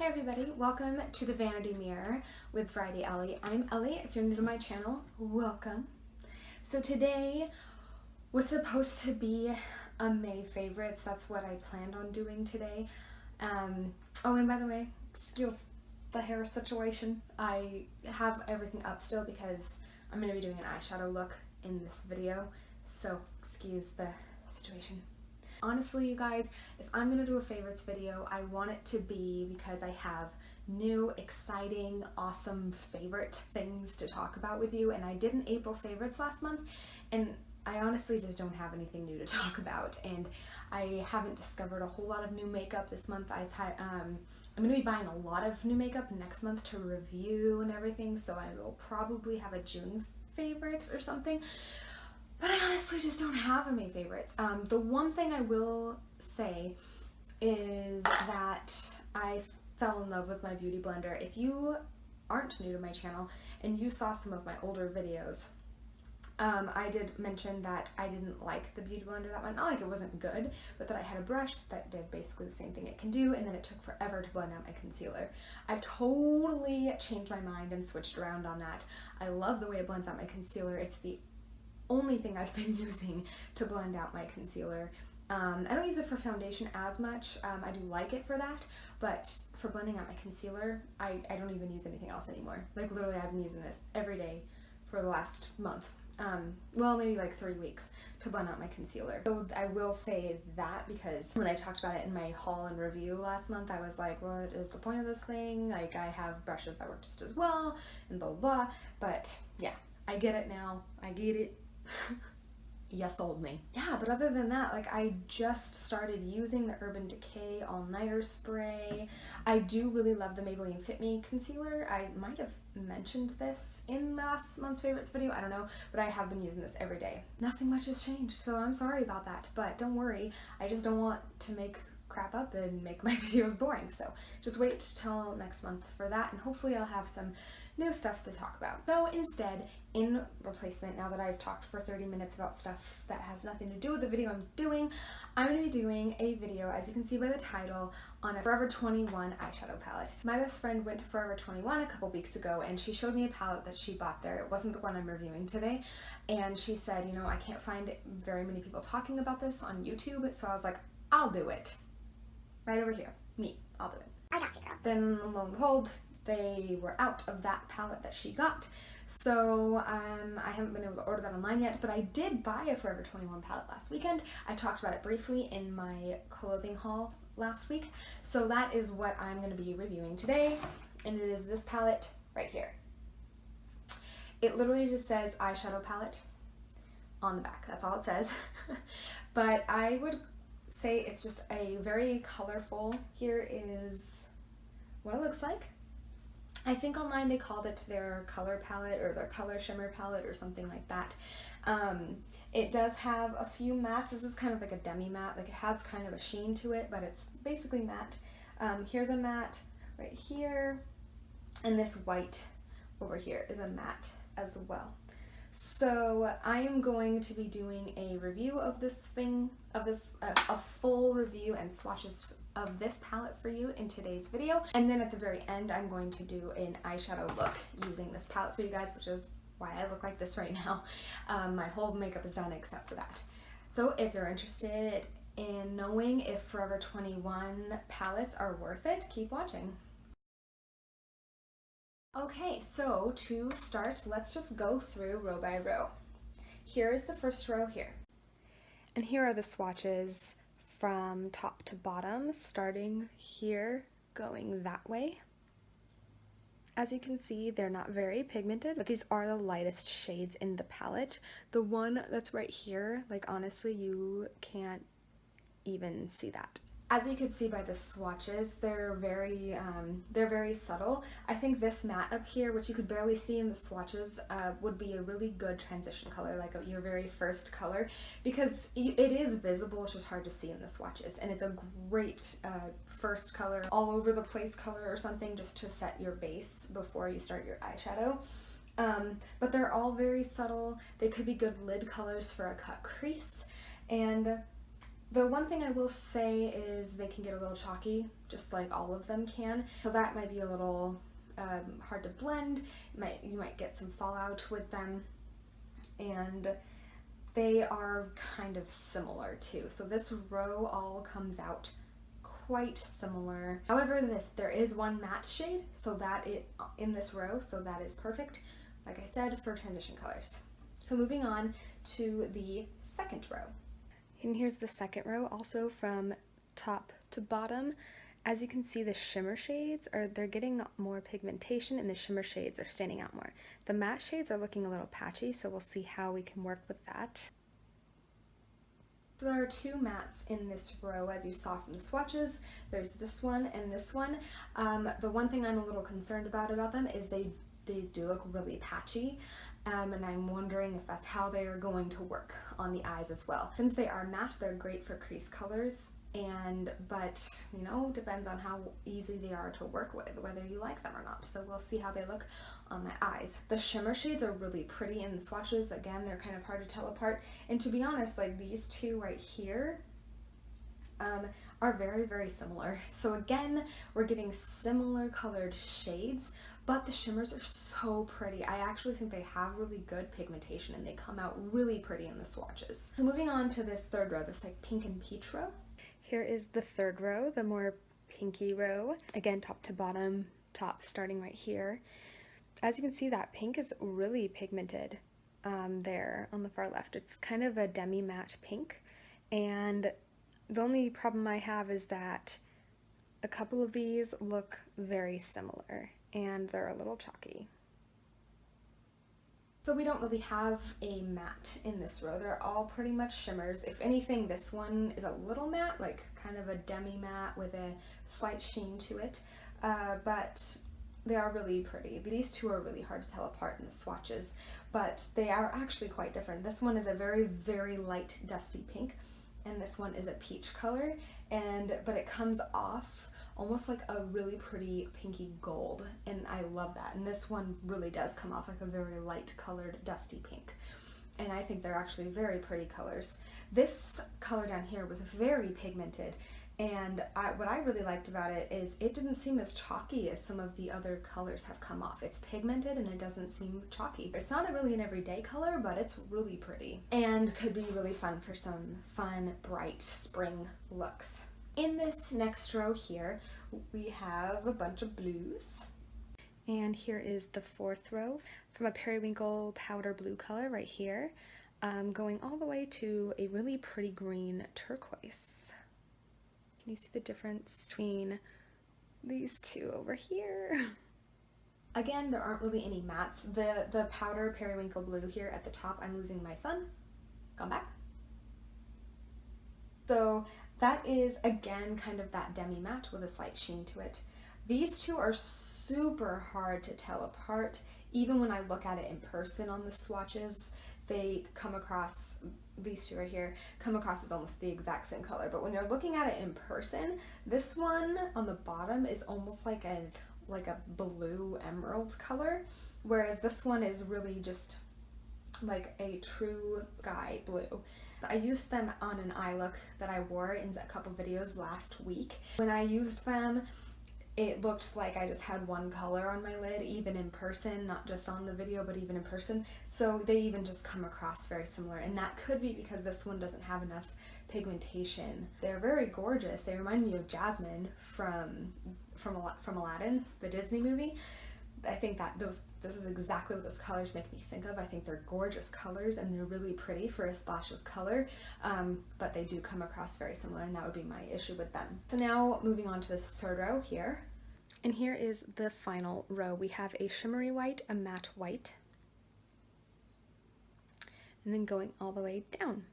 Hey everybody, welcome to the Vanity Mirror with Friday Ellie. I'm Ellie. If you're new to my channel, welcome. So today was supposed to be a May favorites. That's what I planned on doing today. Oh, and by the way, excuse the hair situation. I have everything up still because I'm going to be doing an eyeshadow look in this video. So excuse the situation. Honestly, you guys, if I'm gonna do a favorites video, I want it to be because I have new, exciting, awesome favorite things to talk about with you. And I did an April favorites last month, and I honestly just don't have anything new to talk about. And I haven't discovered a whole lot of new makeup this month. I'm gonna be buying a lot of new makeup next month to review and everything, so I will probably have a June favorites or something. But I honestly just don't have a May favorites. The one thing I will say is that I fell in love with my beauty blender. If you aren't new to my channel and you saw some of my older videos, I did mention that I didn't like the beauty blender that much. Not like it wasn't good, but that I had a brush that did basically the same thing it can do, and then it took forever to blend out my concealer. I've totally changed my mind and switched around on that. I love the way it blends out my concealer. It's the only thing I've been using to blend out my concealer. I don't use it for foundation as much. I do like it for that, but for blending out my concealer, I don't even use anything else anymore. Like literally I've been using this every day for the last month. Well, maybe like 3 weeks to blend out my concealer. So I will say that because when I talked about it in my haul and review last month, I was like, what is the point of this thing? Like I have brushes that work just as well and blah, blah, blah. But yeah, I get it now. I get it. You sold me. Yeah, but other than that, like I just started using the Urban Decay All-Nighter Spray. I do really love the Maybelline Fit Me concealer. I might have mentioned this in last month's favorites video, I don't know, but I have been using this every day. Nothing much has changed, so I'm sorry about that, but don't worry, I just don't want to make crap up and make my videos boring, so just wait till next month for that, and hopefully I'll have some new stuff to talk about. So instead, in replacement, now that I've talked for 30 minutes about stuff that has nothing to do with the video I'm doing, I'm going to be doing a video, as you can see by the title, on a Forever 21 eyeshadow palette. My best friend went to Forever 21 a couple weeks ago and she showed me a palette that she bought there. It wasn't the one I'm reviewing today, and she said, you know, I can't find very many people talking about this on YouTube, so I was like, I'll do it. Right over here. Me. I'll do it. I got you, girl. Then lo and behold, they were out of that palette that she got. So I haven't been able to order that online yet, but I did buy a Forever 21 palette last weekend. I talked about it briefly in my clothing haul last week. So that is what I'm going to be reviewing today, and it is this palette right here. It literally just says eyeshadow palette on the back. That's all it says. But I would say it's just a very colorful. Here is what it looks like. I think online they called it their color palette or their color shimmer palette or something like that. It does have a few mattes. This is kind of like a demi matte, like it has kind of a sheen to it, but it's basically matte. Here's a matte right here, and this white over here is a matte as well. So I am going to be doing a review of this thing, a full review and swatches of this palette for you in today's video. And then at the very end, I'm going to do an eyeshadow look using this palette for you guys, which is why I look like this right now. My whole makeup is done except for that. So if you're interested in knowing if Forever 21 palettes are worth it, keep watching. Okay, so to start, let's just go through row by row. Here's the first row here. And here are the swatches from top to bottom, starting here, going that way. As you can see, they're not very pigmented, but these are the lightest shades in the palette. The one that's right here, like honestly, you can't even see that. As you can see by the swatches, they're very subtle. I think this matte up here, which you could barely see in the swatches, would be a really good transition color, like your very first color, because it is visible, it's just hard to see in the swatches, and it's a great first color, all over the place color or something, just to set your base before you start your eyeshadow. But they're all very subtle. They could be good lid colors for a cut crease, and The one thing I will say is they can get a little chalky, just like all of them can. So that might be a little hard to blend. You might get some fallout with them. And they are kind of similar too. So this row all comes out quite similar. However, there is one matte shade, so that in this row, so that is perfect, like I said, for transition colors. So moving on to the second row. And here's the second row, also from top to bottom. As you can see, the shimmer shades they're getting more pigmentation, and the shimmer shades are standing out more. The matte shades are looking a little patchy, so we'll see how we can work with that. So there are two mattes in this row, as you saw from the swatches. There's this one and this one. The one thing I'm a little concerned about them is they do look really patchy, and I'm wondering if that's how they are going to work on the eyes as well. Since they are matte, they're great for crease colors, but you know, depends on how easy they are to work with, whether you like them or not. So we'll see how they look on my eyes. The shimmer shades are really pretty in the swatches. Again, they're kind of hard to tell apart. And to be honest, like these two right here are very, very similar. So again, we're getting similar colored shades, but the shimmers are so pretty. I actually think they have really good pigmentation, and they come out really pretty in the swatches. So moving on to this third row, this like pink and peach row. Here is the third row, the more pinky row. Again, top to bottom, top starting right here. As you can see, that pink is really pigmented there on the far left. It's kind of a demi-matte pink, and the only problem I have is that a couple of these look very similar, and they're a little chalky. So we don't really have a matte in this row. They're all pretty much shimmers. If anything, this one is a little matte, like kind of a demi-matte with a slight sheen to it, but they are really pretty. These two are really hard to tell apart in the swatches, but they are actually quite different. This one is a very, very light dusty pink, and this one is a peach color, but it comes off almost like a really pretty pinky gold, and I love that. And this one really does come off like a very light colored dusty pink, and I think they're actually very pretty colors. This color down here was very pigmented, and what I really liked about it is it didn't seem as chalky as some of the other colors have come off. It's pigmented and it doesn't seem chalky. It's not really an everyday color, but it's really pretty and could be really fun for some fun, bright spring looks. In this next row here, we have a bunch of blues. And here is the fourth row from a periwinkle powder blue color right here, going all the way to a really pretty green turquoise. Can you see the difference between these two over here? Again, there aren't really any mattes. The powder periwinkle blue here at the top, I'm losing my sun. Come back. So that is, again, kind of that demi-matte with a slight sheen to it. These two are super hard to tell apart. Even when I look at it in person on the swatches, they come across, these two right here, come across as almost the exact same color. But when you're looking at it in person, this one on the bottom is almost like a blue emerald color, whereas this one is really just like a true sky blue. I used them on an eye look that I wore in a couple videos last week. When I used them, it looked like I just had one color on my lid, even in person, not just on the video, but even in person. So they even just come across very similar, and that could be because this one doesn't have enough pigmentation. They're very gorgeous. They remind me of Jasmine from Aladdin, the Disney movie. I think that this is exactly what those colors make me think of. I think they're gorgeous colors, and they're really pretty for a splash of color, but they do come across very similar, and that would be my issue with them. So now moving on to this third row here. And here is the final row. We have a shimmery white, a matte white, and then going all the way down.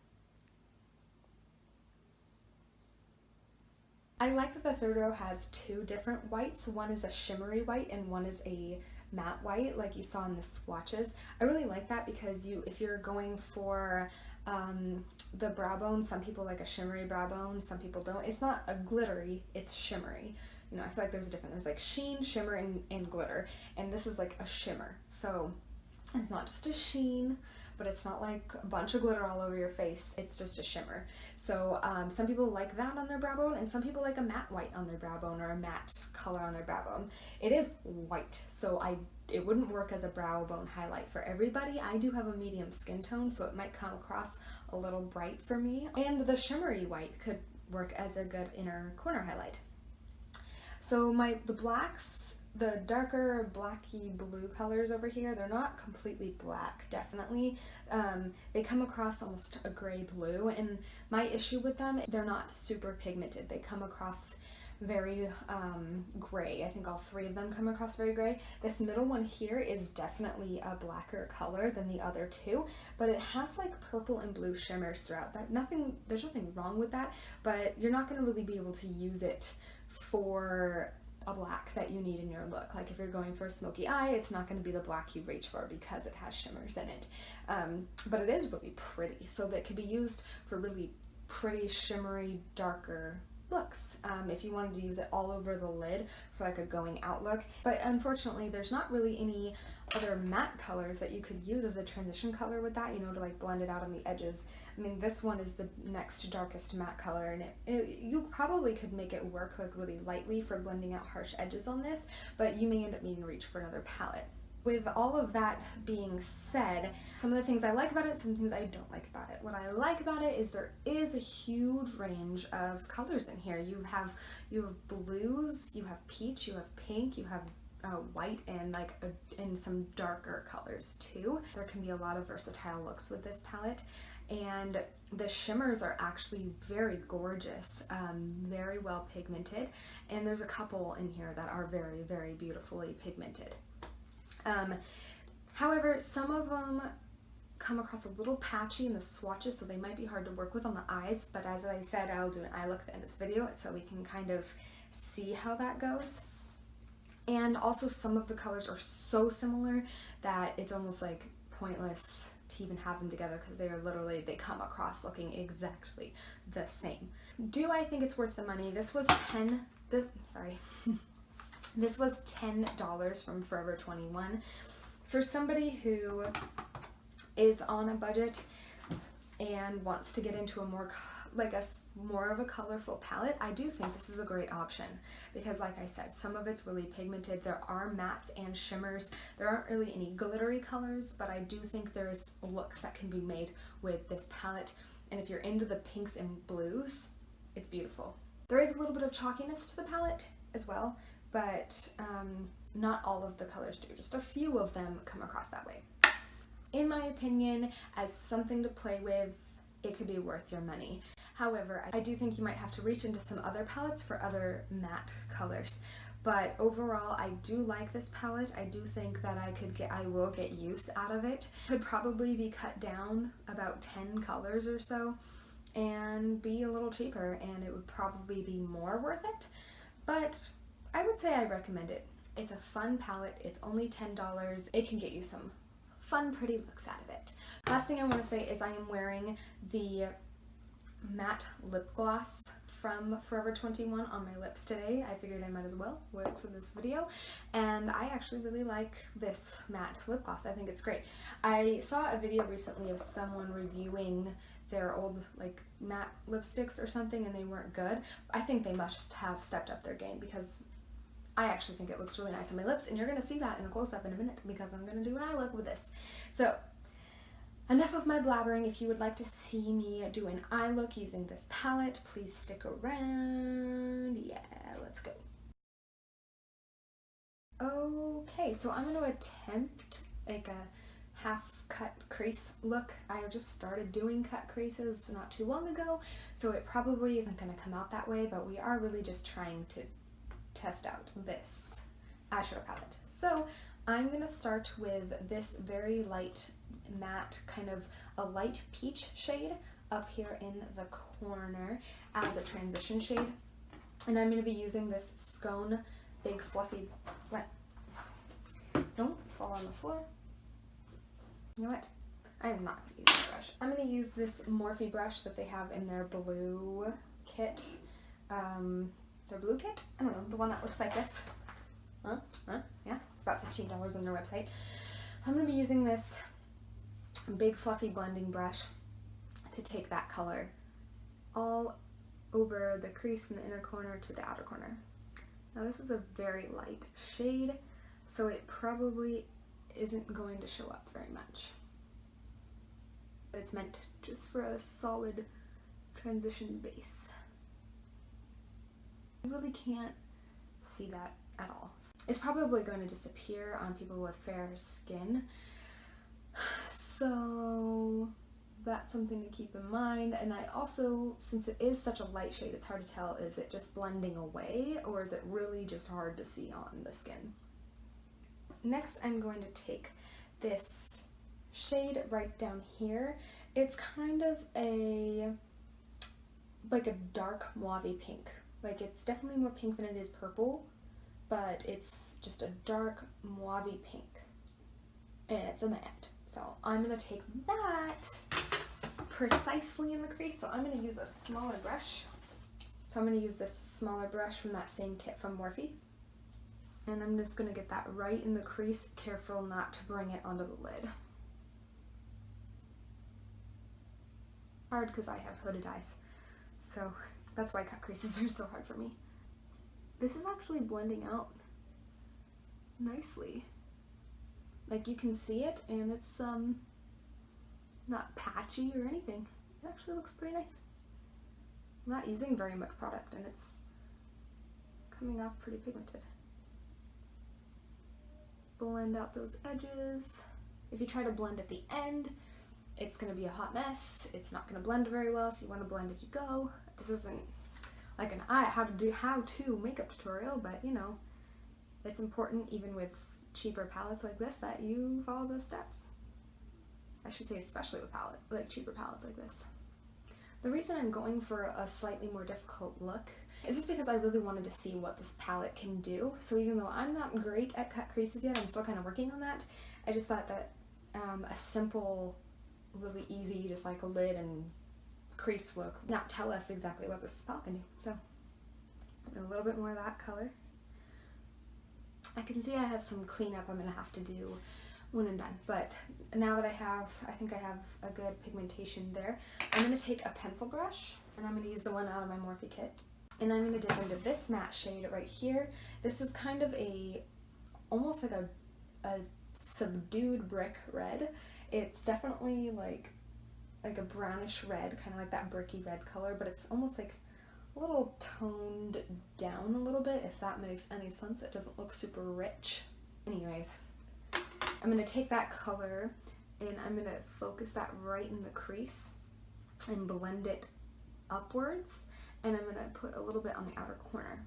I like that the third row has two different whites. One is a shimmery white and one is a matte white, like you saw in the swatches. I really like that because if you're going for the brow bone, some people like a shimmery brow bone, some people don't. It's not a glittery, it's shimmery. You know, I feel like there's a difference. There's like sheen, shimmer, and glitter, and this is like a shimmer. So it's not just a sheen, but it's not like a bunch of glitter all over your face. It's just a shimmer. So some people like that on their brow bone, and some people like a matte white on their brow bone or a matte color on their brow bone. It is white, so it wouldn't work as a brow bone highlight for everybody. I do have a medium skin tone, so it might come across a little bright for me. And the shimmery white could work as a good inner corner highlight. So the blacks, the darker blacky blue colors over here, they're not completely black, definitely. They come across almost a gray blue, and my issue with them, they're not super pigmented. They come across very gray. I think all three of them come across very gray. This middle one here is definitely a blacker color than the other two, but it has like purple and blue shimmers throughout. There's nothing wrong with that, but you're not going to really be able to use it for a black that you need in your look. Like if you're going for a smoky eye, it's not going to be the black you reach for because it has shimmers in it. But it is really pretty, so that could be used for really pretty shimmery darker looks if you wanted to use it all over the lid for like a going out look. But unfortunately there's not really any other matte colors that you could use as a transition color with that, you know, to like blend it out on the edges. I mean, this one is the next darkest matte color, and you probably could make it work like really lightly for blending out harsh edges on this, but you may end up needing to reach for another palette. With all of that being said, some of the things I like about it, some things I don't like about it. What I like about it is there is a huge range of colors in here. You have blues, you have peach, you have pink, you have white, and and some darker colors too. There can be a lot of versatile looks with this palette, and the shimmers are actually very gorgeous, very well pigmented, and there's a couple in here that are very, very beautifully pigmented. However, some of them come across a little patchy in the swatches, so they might be hard to work with on the eyes, but as I said, I'll do an eye look at the end of this video so we can kind of see how that goes. And also some of the colors are so similar that it's almost like pointless to even have them together because they come across looking exactly the same. Do I think it's worth the money? This was This was $10 from Forever 21. For somebody who is on a budget and wants to get into a more of a colorful palette, I do think this is a great option because, like I said, some of it's really pigmented. There are mattes and shimmers. There aren't really any glittery colors, but I do think there's looks that can be made with this palette. And if you're into the pinks and blues, it's beautiful. There is a little bit of chalkiness to the palette as well, but not all of the colors do. Just a few of them come across that way. In my opinion, as something to play with, it could be worth your money. However, I do think you might have to reach into some other palettes for other matte colors. But overall, I do like this palette. I do think that I will get use out of it. Could probably be cut down about 10 colors or so and be a little cheaper, and it would probably be more worth it. But I would say I recommend it. It's a fun palette. It's only $10. It can get you some fun, pretty looks out of it. Last thing I want to say is I am wearing the matte lip gloss from Forever 21 on my lips today. I figured I might as well wear it for this video, and I actually really like this matte lip gloss. I think it's great. I saw a video recently of someone reviewing their old matte lipsticks or something, and they weren't good. I think they must have stepped up their game because I actually think it looks really nice on my lips, and you're going to see that in a close-up in a minute because I'm going to do an eye look with this. So enough of my blabbering. If you would like to see me do an eye look using this palette, please stick around. Yeah, let's go. Okay, so I'm going to attempt like a half-cut crease look. I just started doing cut creases not too long ago, so it probably isn't going to come out that way, but we are really just trying to test out this eyeshadow palette. So I'm going to start with this very light matte, kind of a light peach shade up here in the corner as a transition shade. And I'm going to be using this Scone Big Fluffy, don't fall on the floor. You know what? I'm not going to use that brush. I'm going to use this Morphe brush that they have in their blue kit. Their blue kit? I don't know, the one that looks like this. Yeah, it's about $15 on their website. I'm going to be using this big fluffy blending brush to take that color all over the crease from the inner corner to the outer corner. Now this is a very light shade, so it probably isn't going to show up very much. It's meant just for a solid transition base. You really can't see that at all. It's probably going to disappear on people with fair skin, so that's something to keep in mind. And I also, since it is such a light shade, it's hard to tell, is it just blending away or is it really just hard to see on the skin? Next, I'm going to take this shade right down here. It's kind of like a dark mauve pink. Like, it's definitely more pink than it is purple, but it's just a dark mauve pink, and it's a matte. So I'm going to take that precisely in the crease. So I'm going to use a smaller brush. So I'm going to use this smaller brush from that same kit from Morphe. And I'm just going to get that right in the crease, careful not to bring it onto the lid. Hard because I have hooded eyes, so that's why cut creases are so hard for me. This is actually blending out nicely. Like, you can see it, and it's not patchy or anything. It actually looks pretty nice. I'm not using very much product, and it's coming off pretty pigmented. Blend out those edges. If you try to blend at the end, it's going to be a hot mess. It's not going to blend very well, so you want to blend as you go. This isn't like an how-to makeup tutorial, but you know, it's important even with cheaper palettes like this that you follow those steps. I should say especially with cheaper palettes like this. The reason I'm going for a slightly more difficult look is just because I really wanted to see what this palette can do. So even though I'm not great at cut creases yet, I'm still kind of working on that. I just thought that a simple, really easy, just like a lid and crease look would not tell us exactly what this palette can do. So a little bit more of that color. I can see I have some cleanup I'm going to have to do when I'm done, but now that I think I have a good pigmentation there, I'm going to take a pencil brush, and I'm going to use the one out of my Morphe kit, and I'm going to dip into this matte shade right here. This is kind of almost like a subdued brick red. It's definitely like a brownish red, kind of like that bricky red color, but it's almost like a little toned down a little bit, if that makes any sense. It doesn't look super rich. Anyways, I'm going to take that color and I'm going to focus that right in the crease and blend it upwards, and I'm going to put a little bit on the outer corner.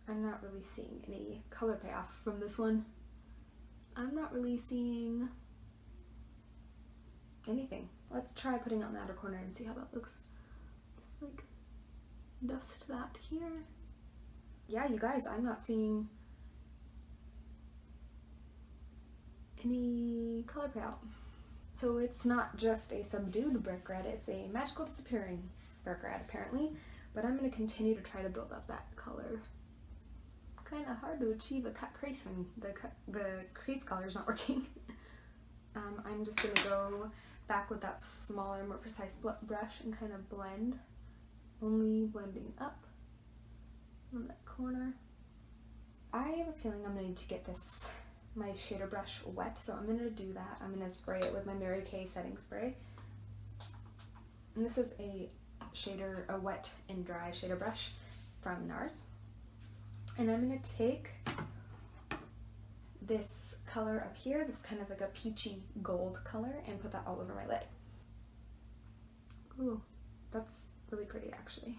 I'm not really seeing any color payoff from this one. I'm not really seeing anything. Let's try putting it on the outer corner and see how that looks. Just like dust that here. Yeah, you guys, I'm not seeing any color payout. So it's not just a subdued brick red, it's a magical disappearing brick red apparently, but I'm going to continue to try to build up that color. Kind of hard to achieve a cut crease when the crease color is not working. I'm just going to go back with that smaller, more precise brush and kind of blend, only blending up on that corner. I have a feeling I'm going to need to get my shader brush wet, so I'm going to do that. I'm going to spray it with my Mary Kay setting spray. And this is a wet and dry shader brush from NARS. And I'm going to take this color up here that's kind of like a peachy gold color and put that all over my lid. Ooh, that's really pretty actually.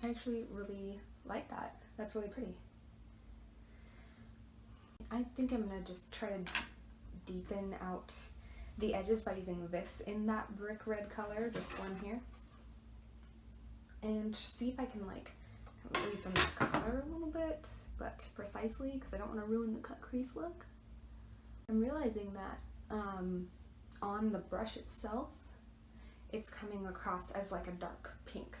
I actually really like that. That's really pretty. I think I'm going to just try to deepen out the edges by using this in that brick red color, this one here. And see if I can like deepen the color a little bit, but precisely, because I don't want to ruin the cut crease look. I'm realizing that on the brush itself, it's coming across as like a dark pink.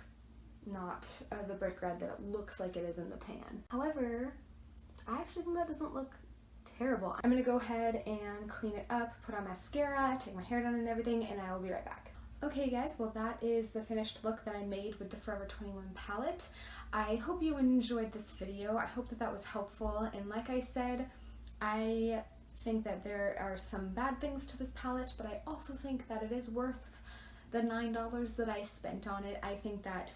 not the brick red that it looks like it is in the pan. However, I actually think that doesn't look terrible. I'm gonna go ahead and clean it up, put on mascara, take my hair down and everything, and I will be right back. Okay guys, well that is the finished look that I made with the Forever 21 palette. I hope you enjoyed this video. I hope that that was helpful, and like I said, I think that there are some bad things to this palette, but I also think that it is worth the $9 that I spent on it. I think that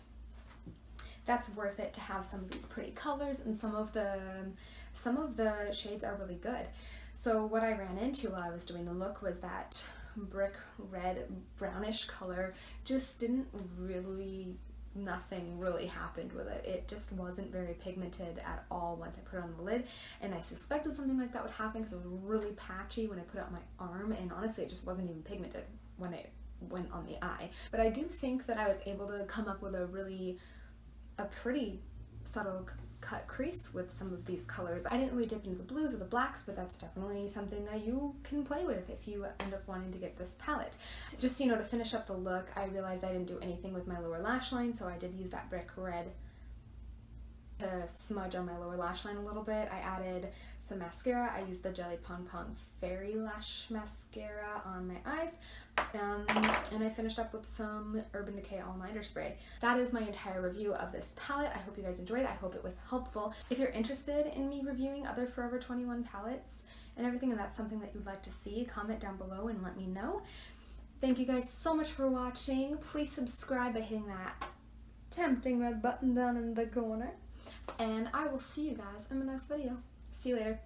that's worth it to have some of these pretty colors, and some of the shades are really good. So what I ran into while I was doing the look was that brick red brownish color just didn't really, nothing really happened with it. It just wasn't very pigmented at all once I put it on the lid, and I suspected something like that would happen because it was really patchy when I put it on my arm, and honestly it just wasn't even pigmented when it went on the eye. But I do think that I was able to come up with a pretty subtle cut crease with some of these colors. I didn't really dip into the blues or the blacks, but that's definitely something that you can play with if you end up wanting to get this palette. Just, you know, to finish up the look, I realized I didn't do anything with my lower lash line, so I did use that brick red to smudge on my lower lash line a little bit. I added some mascara. I used the Jelly Pong Pong Fairy Lash Mascara on my eyes, and I finished up with some Urban Decay All Nighter Spray. That is my entire review of this palette. I hope you guys enjoyed it. I hope it was helpful. If you're interested in me reviewing other Forever 21 palettes and everything, and that's something that you'd like to see, comment down below and let me know. Thank you guys so much for watching. Please subscribe by hitting that tempting red button down in the corner. And I will see you guys in the next video. See you later.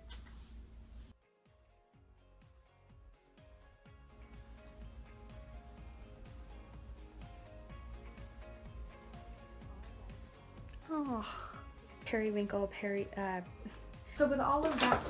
Oh, periwinkle, so with all of that